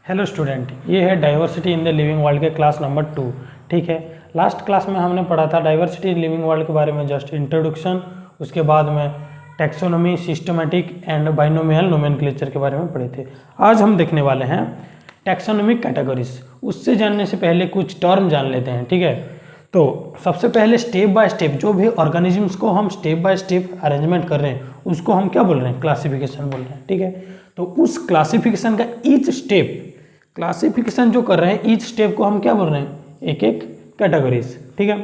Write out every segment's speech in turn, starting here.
Hello student, ये है diversity in the living world के क्लास नंबर 2। ठीक है, लास्ट क्लास में हमने पढ़ा था डाइवर्सिटी इन लिविंग वर्ल्ड के बारे में, जस्ट इंट्रोडक्शन। उसके बाद में taxonomy, systematic and binomial nomenclature के बारे में पढ़े थे। आज हम देखने वाले हैं टैक्सोनॉमिक कैटेगरीज। उससे जानने से पहले कुछ टर्म जान लेते हैं। ठीक है, तो सबसे पहले स्टेप बाय स्टेप जो भी ऑर्गेनिजम्स को हम स्टेप बाय स्टेप अरेंजमेंट कर रहे हैं उसको हम क्या बोल रहे हैं? क्लासिफिकेशन बोल रहे हैं। ठीक है, तो उस क्लासिफिकेशन का ईच स्टेप, क्लासिफिकेशन जो कर रहे हैं ईच स्टेप को हम क्या बोल रहे हैं? एक एक कैटेगरीज। ठीक है,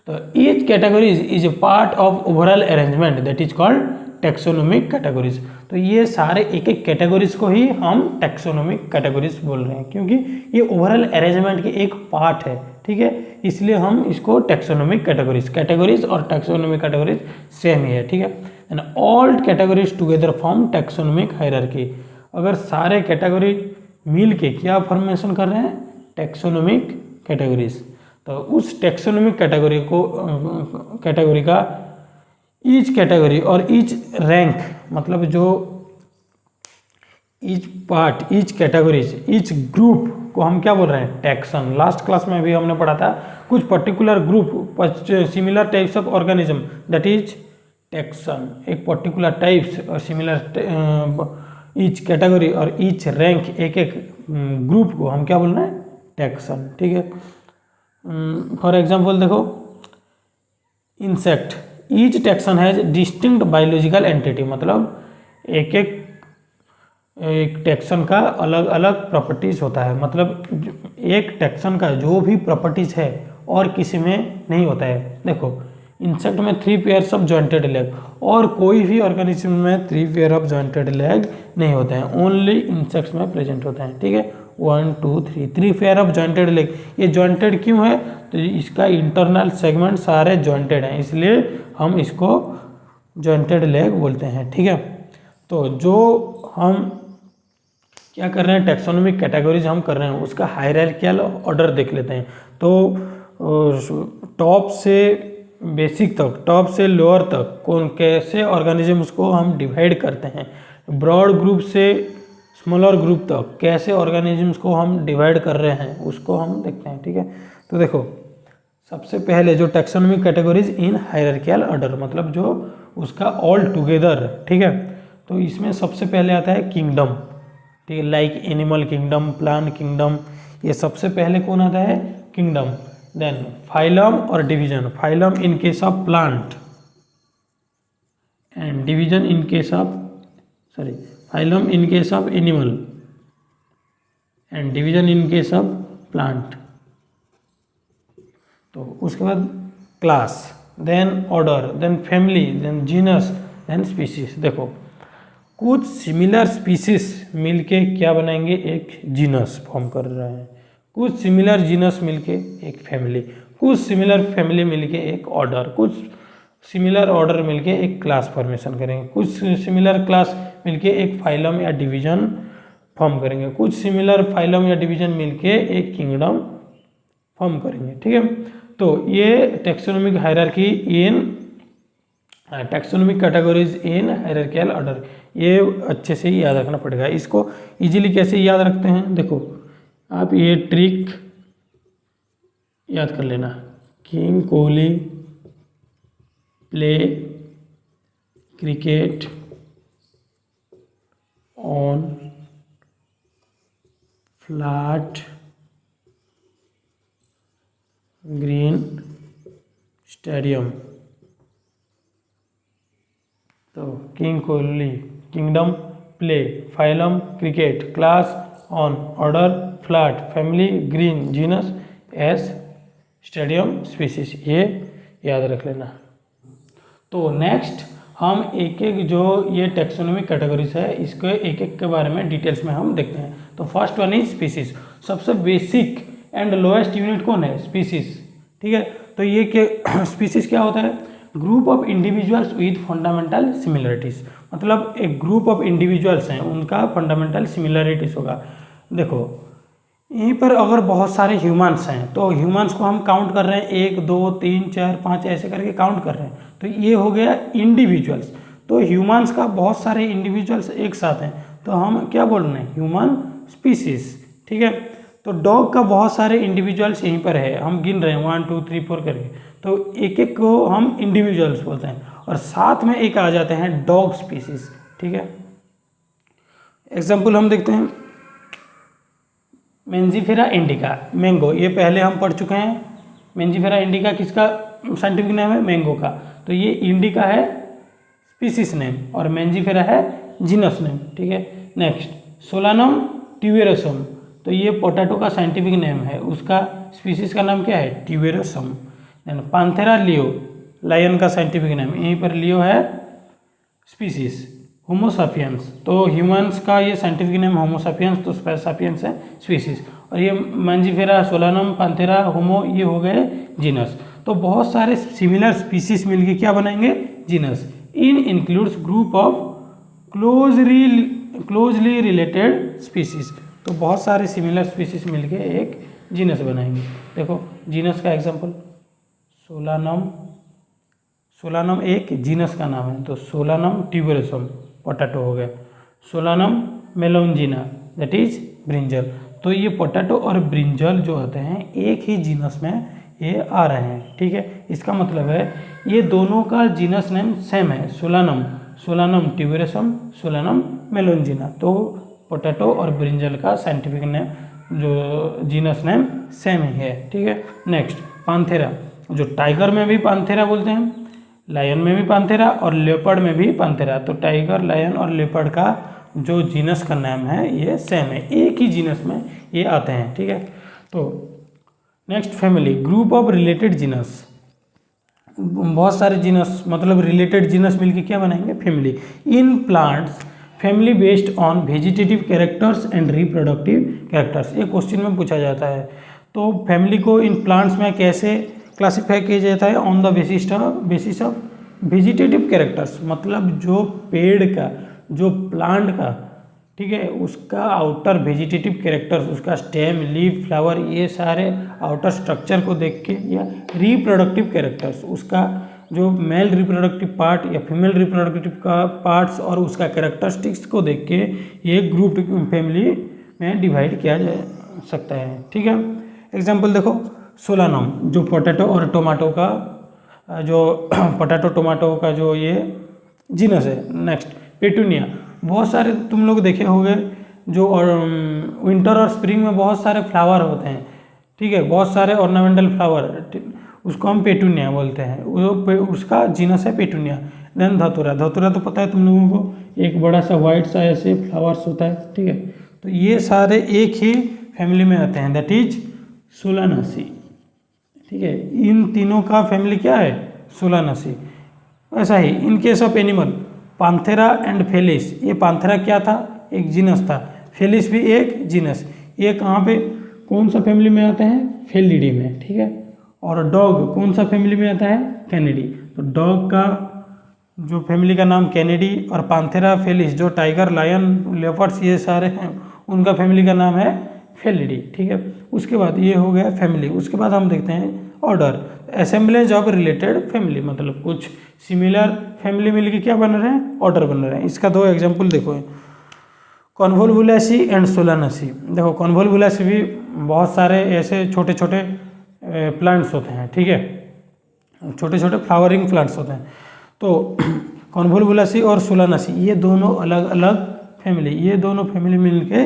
तो each categories is a part of overall arrangement that is called taxonomic categories. तो ये सारे एक एक कैटेगरीज को ही हम टैक्सोनॉमिक कैटेगरीज बोल रहे हैं, क्योंकि ये ओवरऑल अरेंजमेंट के एक पार्ट है। ठीक है, इसलिए हम इसको टैक्सोनॉमिक कैटेगरीज और टैक्सोनॉमिक कैटेगरीज सेम ही है। ठीक है, and all categories together form taxonomic hierarchy. अगर सारे कैटेगरी मिल के क्या फॉर्मेशन कर रहे हैं? Taxonomic categories. तो उस टैक्सोनॉमिक कैटेगरी का ईच कैटेगरी और ईच रैंक, मतलब जो each part, each categories, each group को हम क्या बोल रहे हैं? टैक्सन। लास्ट क्लास में भी हमने पढ़ा था कुछ particular group, similar types of organism that is taxon. एक पर्टिकुलर टाइप्स और सिमिलर ईच कैटेगरी और ईच रैंक, एक एक ग्रुप को हम क्या बोल रहे हैं? टैक्सन। ठीक है, फॉर एग्जांपल देखो, insect, each taxon has distinct biological entity. मतलब एक टैक्सन का अलग अलग प्रॉपर्टीज होता है। मतलब एक टैक्सन का जो भी प्रॉपर्टीज है और किसी में नहीं होता है। देखो, इंसेक्ट में 3 पेयर्स ऑफ जॉइंटेड लेग, और कोई भी ऑर्गेनिज्म में 3 पेयर ऑफ जॉइंटेड लेग नहीं होते हैं, ओनली इंसेक्ट्स में प्रेजेंट होते हैं। ठीक है, 1 2 3 पेयर ऑफ जॉइंटेड लेग। ये जॉइंटेड क्यों है? तो इसका इंटरनल सेगमेंट सारे जॉइंटेड हैं, इसलिए हम इसको जॉइंटेड लेग बोलते हैं। ठीक है, तो जो हम क्या कर रहे हैं, टैक्सोनॉमिक कैटेगरीज हम कर रहे हैं, उसका हायरार्किकल ऑर्डर देख लेते हैं। तो टॉप से बेसिक तक, टॉप से लोअर तक कौन कैसे ऑर्गेनिजम्स को हम डिवाइड करते हैं, ब्रॉड ग्रुप से स्मॉलर ग्रुप तक कैसे ऑर्गेनिजम्स को हम डिवाइड कर रहे हैं उसको हम देखते हैं। ठीक है, तो देखो, सबसे पहले जो टैक्सोनॉमिक कैटेगरीज इन हायरार्किकल ऑर्डर, मतलब जो उसका ऑल टुगेदर। ठीक है, तो इसमें सबसे पहले आता है किंगडम। ठीक है, like animal kingdom, plant kingdom, ये सबसे पहले कौन आता है? किंगडम। देन फाइलम और division, phylum in case of plant and division in case of, sorry, phylum in case of animal and division in case of plant. तो उसके बाद class, then order, then family, then genus, then species. देखो, कुछ similar species मिलके क्या बनाएंगे? एक genus form कर रहे हैं। कुछ सिमिलर जीनस मिलके एक फैमिली, कुछ सिमिलर फैमिली मिलके एक ऑर्डर, कुछ सिमिलर ऑर्डर मिलके एक क्लास फॉर्मेशन करेंगे, कुछ सिमिलर क्लास मिलके एक फाइलम या डिवीजन फॉर्म करेंगे, कुछ सिमिलर फाइलम या डिवीजन मिलके एक किंगडम फॉर्म करेंगे। ठीक है, तो ये taxonomic hierarchy in taxonomic categories in hierarchical order, ये अच्छे से ही याद रखना पड़ेगा। इसको इजीली कैसे याद रखते हैं? देखो, आप ये ट्रिक याद कर लेना। King Kohli play cricket on flat green stadium. तो king Kohli, kingdom, play, phylum cricket, class on, order flat, family green, genus S, stadium species, ये याद रख लेना। तो नेक्स्ट हम एक एक जो ये टैक्सोनॉमिक कैटेगरीज है इसके एक एक के बारे में डिटेल्स में हम देखते हैं। तो फर्स्ट वन इज स्पीसीज। सबसे बेसिक एंड लोएस्ट यूनिट कौन है? स्पीसीज। ठीक है, तो ये के स्पीसीज क्या होता है? Group of individuals with fundamental similarities. मतलब एक ग्रुप ऑफ इंडिविजुअल्स हैं, उनका फंडामेंटल सिमिलरिटीज होगा। देखो, यहीं पर अगर बहुत सारे ह्यूमंस हैं तो ह्यूमंस को हम काउंट कर रहे हैं, 1 2 3 4 5 ऐसे करके काउंट कर रहे हैं, तो ये हो गया इंडिविजुअल्स। तो ह्यूमंस का बहुत सारे इंडिविजुअल्स एक साथ हैं, तो हम क्या बोल रहे हैं? Human species. ठीक है। तो डॉग का बहुत सारे इंडिविजुअल्स यहीं पर है, हम गिन रहे हैं 1 2 3 4 करके, तो एक एक को हम इंडिविजुअल्स बोलते हैं और साथ में एक आ जाते हैं डॉग स्पीसीज, ठीक है। एग्जाम्पल हम देखते हैं, मेंजीफेरा इंडिका, मैंगो, ये पहले हम पढ़ चुके हैं। मेंजीफेरा इंडिका किसका साइंटिफिक नेम है? मैंगो का। तो ये इंडिका है स्पीसीज नेम और मेंजीफेरा है जीनस नेम, ठीक है। नेक्स्ट सोलानम ट्यूबेरोसम, तो ये पोटैटो का साइंटिफिक नेम है, उसका स्पीसीज का नाम क्या है? ट्यूबेरोसम। देन पांथेरा लियो, लायन का साइंटिफिक नेम, यहीं पर लियो है स्पीसीज। होमोसापियंस, तो ह्यूमंस का ये साइंटिफिक नेम होमोसापियंस, तो सापियंस है स्पीसीज। और ये मेंजीफेरा, सोलानम, पांथेरा, होमो, ये हो गए जीनस। तो बहुत सारे सिमिलर स्पीसीज मिलके क्या बनाएंगे? Genus. In includes group of closely related species, तो बहुत सारे सिमिलर स्पीसीज मिलके एक जीनस बनाएंगे। देखो जीनस का एग्जांपल सोलानम, सोलानम एक जीनस का नाम है, तो सोलानम ट्यूबेरोसम पोटैटो हो गया। सोलानम मेलोंजिना दैट इज ब्रिंजल, तो ये पोटैटो और ब्रिंजल जो होते हैं एक ही जीनस में ये आ रहे हैं, ठीक है। इसका मतलब है ये दोनों का जीनस नेम सेम है, सोलानम, सोलानम ट्यूबेरोसम, सोलानम मेलोंजिना। तो पोटैटो और ब्रिंजल का साइंटिफिक नेम जो जीनस नेम सेम ही है, ठीक है। नेक्स्ट पांथेरा, जो टाइगर में भी पांथेरा बोलते हैं, लायन में भी पांथेरा और लेपर्ड में भी पांथेरा। तो टाइगर, लायन और लेपर्ड का जो जीनस का नाम है ये सेम है, एक ही जीनस में ये आते हैं, ठीक है। तो next family, group of related genus, बहुत सारे जीनस मतलब रिलेटेड जीनस मिलके क्या बनाएंगे? Family. In plants family based on vegetative characters and reproductive characters, ये क्वेश्चन में पूछा जाता है। तो फैमिली को इन प्लांट्स में कैसे क्लासीफाई किया जाता है? On the basis of vegetative characters, मतलब जो पेड़ का, जो प्लांट का, ठीक है, उसका आउटर वेजिटेटिव कैरेक्टर्स, उसका स्टेम, लीफ, फ्लावर, ये सारे आउटर स्ट्रक्चर को देख के, या रिप्रोडक्टिव कैरेक्टर्स, उसका जो मेल रिप्रोडक्टिव पार्ट या फीमेल रिप्रोडक्टिव का पार्ट्स और उसका कैरेक्टरिस्टिक्स को देख के ये ग्रुप फैमिली में डिवाइड किया जा सकता है, ठीक है। एग्जाम्पल देखो सोलानम, जो पोटैटो और टोमेटो का जो पोटैटो टोमेटो का जो ये जीनस है। नेक्स्ट पेटूनिया, बहुत सारे तुम लोग देखे होंगे जो और विंटर और स्प्रिंग में बहुत सारे फ्लावर होते हैं, ठीक है, बहुत सारे ऑर्नामेंटल फ्लावर, उसको हम पेटूनिया बोलते हैं, वो उसका जीनस है पेटूनिया। देन धतूरा, धतूरा तो पता है तुम लोगों को, एक बड़ा सा वाइट सा ऐसे फ्लावर्स होता है, ठीक है। तो ये सारे एक ही फैमिली में आते हैं, दैट इज सोलानासी, ठीक है। इन तीनों का फैमिली क्या है? सोलानासी। ऐसा ही in case of animal panthera and felis, ये पांथेरा क्या था? एक जीनस था, फेलिस भी एक जीनस। ये कहाँ पे कौन सा फैमिली में आते हैं? फेलिडी में, ठीक है। और डॉग कौन सा फैमिली में आता है? कैनिडी। तो डॉग का जो फैमिली का नाम कैनिडी और पांथेरा फेलिस जो टाइगर, लायन, लेपर्ड्स ये सारे हैं उनका फैमिली का नाम है फेलिडी, ठीक है। उसके बाद ये हो गया फैमिली। उसके बाद हम देखते हैं order, assemblage of related family, मतलब कुछ सिमिलर फैमिली मिलके क्या बन रहे हैं? ऑर्डर बन रहे हैं। इसका दो एग्जाम्पल देखो, कॉन्वोल्वुलेसी एंड सोलानासी। देखो कॉन्वोल्वुलेसी भी बहुत सारे ऐसे छोटे छोटे प्लांट्स होते हैं, ठीक है, छोटे छोटे फ्लावरिंग प्लांट्स होते हैं। तो कॉन्वोल्वुलेसी और सोलानासी ये दोनों अलग अलग फैमिली, ये दोनों फैमिली मिलके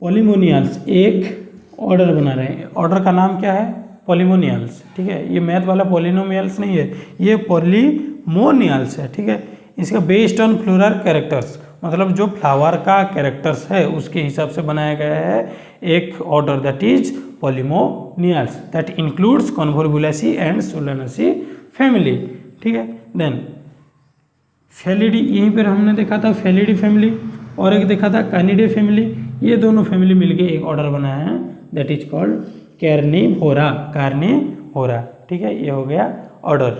पॉलीमोनियल्स एक ऑर्डर बना रहे हैं। ऑर्डर का नाम क्या है? पॉलीमोनियल्स, ठीक है। ये मैथ वाला पॉलिनोमियल्स नहीं है, ये पॉलीमोनियल्स है, ठीक है। इसका बेस्ड ऑन फ्लोरल कैरेक्टर्स, मतलब जो फ्लावर का कैरेक्टर्स है उसके हिसाब से बनाया गया है एक order, that is polemoniales, that includes convolvulaceae and solanaceae family, ठीक है। देन फेलिडी, यहीं पर हमने देखा था फेलिडी फैमिली, और एक देखा था कैनिडे फैमिली। ये दोनों फैमिली मिलके एक ऑर्डर बनाया है, दैट इज कॉल्ड कैर्निवोरा, कार्निवोरा, ठीक है। ये हो गया ऑर्डर।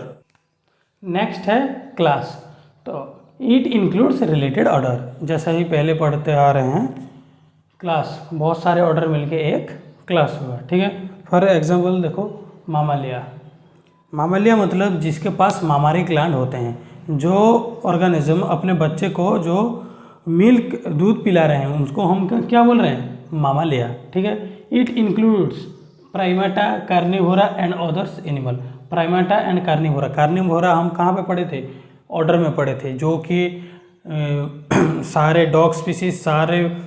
नेक्स्ट है क्लास, तो इट इंक्लूड्स रिलेटेड ऑर्डर, जैसा ही पहले पढ़ते आ रहे हैं। क्लास, बहुत सारे ऑर्डर मिलके एक क्लास हुआ, ठीक है। फॉर एग्जांपल देखो मामालिया, मामालिया मतलब जिसके पास मामारी ग्लैंड होते हैं, जो ऑर्गेनिज्म अपने बच्चे को जो मिल्क दूध पिला रहे हैं उसको हम क्या बोल रहे हैं? मामालिया, ठीक है। It includes Primata, Carnivora and others animal. Primata and Carnivora, Carnivora हम कहाँ पे पढ़े थे, ऑर्डर में पढ़े थे, जो कि सारे डॉग स्पीसीज, सारे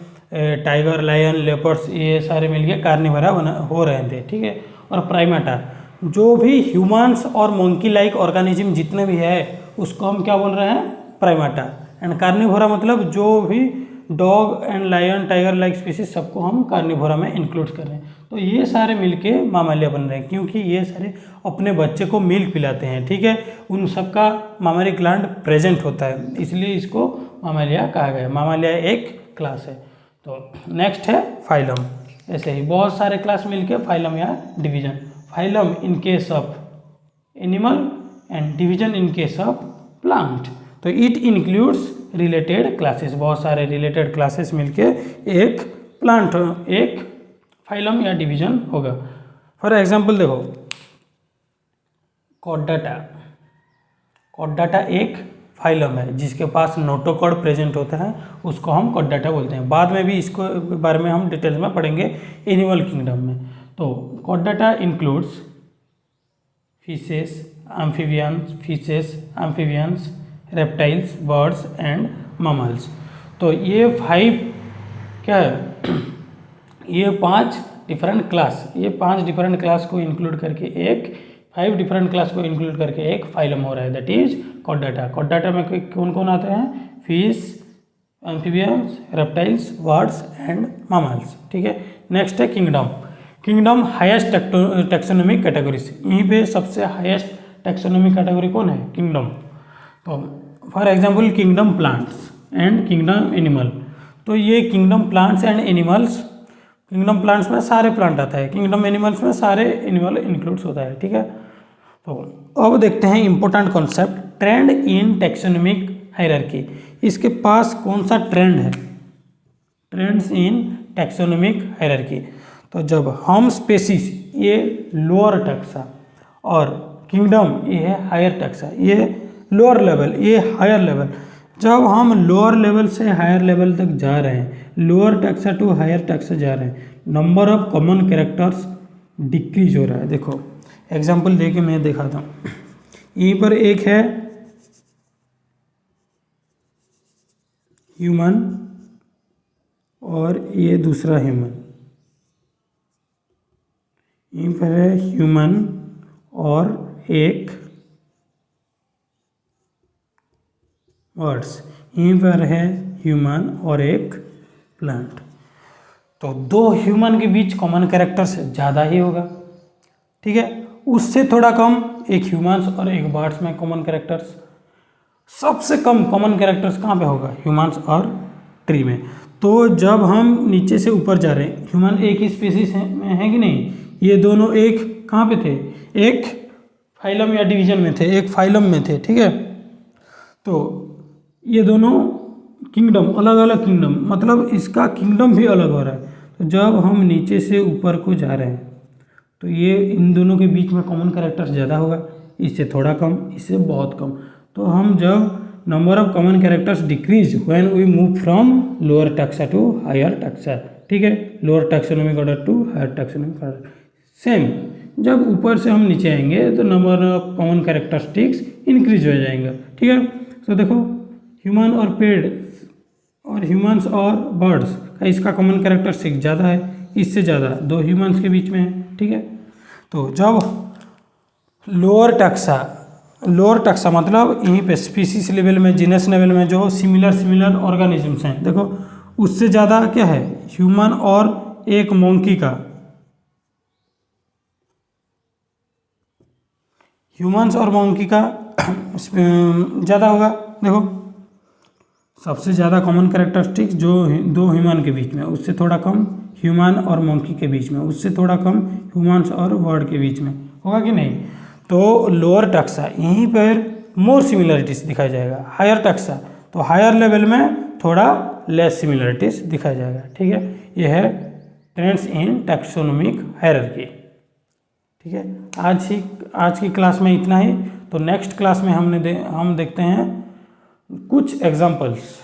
टाइगर, लायन, लेपर्ड्स, ये सारे मिलके कार्निवोरा हो रहे थे, ठीक है। और प्राइमेटा जो भी ह्यूमंस और मंकी लाइक ऑर्गेनिज्म जितने भी है उसको हम क्या बोल रहे हैं, प्राइमेटा। एंड कार्निवोरा मतलब जो भी dog and lion, tiger like species सबको हम कार्निवोरा में इंक्लूड कर रहे हैं। तो ये सारे मिलके मामालिया बन रहे हैं, क्योंकि ये सारे अपने बच्चे को मिल्क पिलाते हैं, ठीक है। उन सबका मामरी ग्लैंड प्रेजेंट होता है, इसलिए इसको मामालिया कहा गया। मामालिया एक क्लास है। तो नेक्स्ट है फाइलम। ऐसे ही बहुत सारे क्लास मिलके फाइलम या division. Phylum in case of animal and division in case of plant. तो इट इंक्लूड्स रिलेटेड क्लासेस, बहुत सारे रिलेटेड क्लासेस मिलके एक प्लांट, एक फाइलम या डिवीजन होगा। फॉर एग्जांपल देखो, कॉर्डाटा। कॉर्डाटा एक फाइलम है जिसके पास नोटोकॉर्ड प्रेजेंट होता है, उसको हम कॉर्डाटा बोलते हैं। बाद में भी इसको बारे में हम डिटेल्स में पढ़ेंगे एनिमल किंगडम में। तो Chordata includes fishes, amphibians, reptiles, birds and mammals. तो ये 5 क्या है, ये 5 डिफरेंट क्लास, ये 5 डिफरेंट क्लास को इंक्लूड करके एक 5 डिफरेंट क्लास को इंक्लूड करके एक फाइलम हो रहा है, दैट इज कॉर्डाटा। कॉर्डाटा में कौन कौन आते हैं, fish, amphibians, reptiles, birds and mammals, ठीक है। नेक्स्ट है kingdom. Kingdom highest taxonomic categories, यहीं पे सबसे हाईएस्ट टैक्सोनॉमिक कैटेगरी कौन है, किंगडम। तो for example kingdom plants and kingdom animal. तो ये kingdom plants and animals, kingdom plants में सारे प्लांट आता है, किंगडम एनिमल्स में सारे एनिमल इंक्लूड्स होता है, ठीक है। तो अब देखते हैं इंपॉर्टेंट कॉन्सेप्ट, ट्रेंड इन टैक्सोनॉमिक हायरार्की। इसके पास कौन सा ट्रेंड है, ट्रेंड्स इन टैक्सोनॉमिक हायरार्की। तो जब हम स्पेसीज, ये लोअर टैक्सा, और किंगडम ये है हायर टैक्सा, ये लोअर लेवल, ये हायर लेवल। जब हम लोअर लेवल से हायर लेवल तक जा रहे हैं, lower taxa to higher taxa जा रहे हैं, number of common characters decrease हो रहा है। देखो एग्जांपल देके मैं दिखाता हूँ। यहीं पर एक है ह्यूमन और ये दूसरा ह्यूमन, यहीं पर है ह्यूमन और एक बर्ड्स, यहीं पर है ह्यूमन और एक प्लांट। तो 2 ह्यूमन के बीच कॉमन कैरेक्टर्स ज़्यादा ही होगा, ठीक है। उससे थोड़ा कम एक ह्यूमन्स और एक बर्ड्स में कॉमन कैरेक्टर्स। सबसे कम कॉमन कैरेक्टर्स कहाँ पे होगा, ह्यूमन्स और ट्री में। तो जब हम नीचे से ऊपर जा रहे हैं, ह्यूमन एक ही स्पीसीज में है कि नहीं, ये दोनों एक कहाँ पे थे, एक फाइलम या डिवीजन में थे, एक फाइलम में थे, ठीक है। तो ये दोनों किंगडम, अलग अलग किंगडम, मतलब इसका किंगडम भी अलग हो रहा है। तो जब हम नीचे से ऊपर को जा रहे हैं तो ये इन दोनों के बीच में कॉमन कैरेक्टर्स ज़्यादा होगा, इससे थोड़ा कम, इससे बहुत कम। तो हम जब number of common characters decrease when we move from lower taxa to higher taxa, ठीक है, lower taxonomic order to higher taxonomic order. Same जब ऊपर से हम नीचे आएंगे तो number of common characteristics increase हो जाएंगे, ठीक है। तो देखो ह्यूमन और पेड़ और ह्यूमंस और बर्ड्स का इसका कॉमन कैरेक्टरिस्टिक ज़्यादा है, इससे ज़्यादा 2 ह्यूमंस के बीच में है, ठीक है। तो जब लोअर टैक्सा मतलब यहीं पे स्पीसीज लेवल में, जीनस लेवल में जो सिमिलर ऑर्गेनिजम्स हैं, देखो उससे ज़्यादा क्या है, ह्यूमन और एक मंकी का, ह्यूमंस और मंकी का ज़्यादा होगा। देखो सबसे ज़्यादा कॉमन कैरेक्टरिस्टिक्स जो 2 ह्यूमन के बीच में, उससे थोड़ा कम ह्यूमन और मंकी के बीच में, उससे थोड़ा कम ह्यूमंस और बर्ड के बीच में होगा कि नहीं। तो लोअर टैक्सा यहीं पर मोर सिमिलरिटीज दिखाया जाएगा, हायर टैक्सा तो हायर लेवल में थोड़ा लेस सिमिलरिटीज दिखाया जाएगा, ठीक है। यह है ट्रेंड्स इन टैक्सोनॉमिक हायरार्की, ठीक है। आज की क्लास में इतना ही। तो नेक्स्ट क्लास में हम देखते हैं कुछ एग्जाम्पल्स